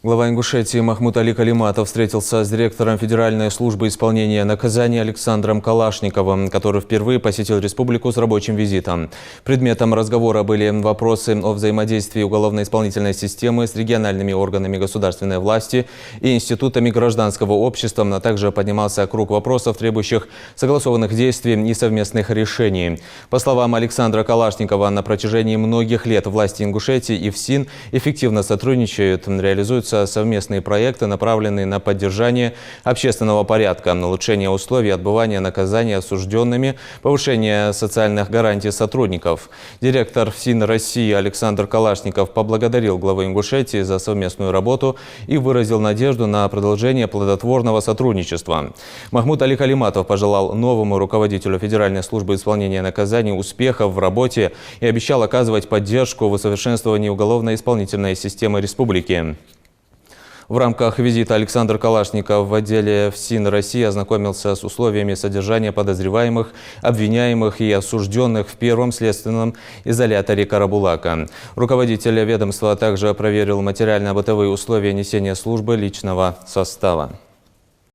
Глава Ингушетии Махмуд Али Калиматов встретился с директором Федеральной службы исполнения наказаний Александром Калашниковым, который впервые посетил республику с рабочим визитом. Предметом разговора были вопросы о взаимодействии уголовно-исполнительной системы с региональными органами государственной власти и институтами гражданского общества, а также поднимался круг вопросов, требующих согласованных действий и совместных решений. По словам Александра Калашникова, на протяжении многих лет власти Ингушетии и ФСИН эффективно сотрудничают, реализуются совместные проекты, направленные на поддержание общественного порядка, улучшение условий отбывания наказания осужденными, повышение социальных гарантий сотрудников. Директор ФСИН России Александр Калашников поблагодарил главу Ингушетии за совместную работу и выразил надежду на продолжение плодотворного сотрудничества. Махмуд Али Калиматов пожелал новому руководителю Федеральной службы исполнения наказаний успехов в работе и обещал оказывать поддержку в усовершенствовании уголовно-исполнительной системы республики. В рамках визита Александр Калашников в отделе ФСИН России ознакомился с условиями содержания подозреваемых, обвиняемых и осужденных в первом следственном изоляторе Карабулака. Руководитель ведомства также проверил материально-бытовые условия несения службы личного состава.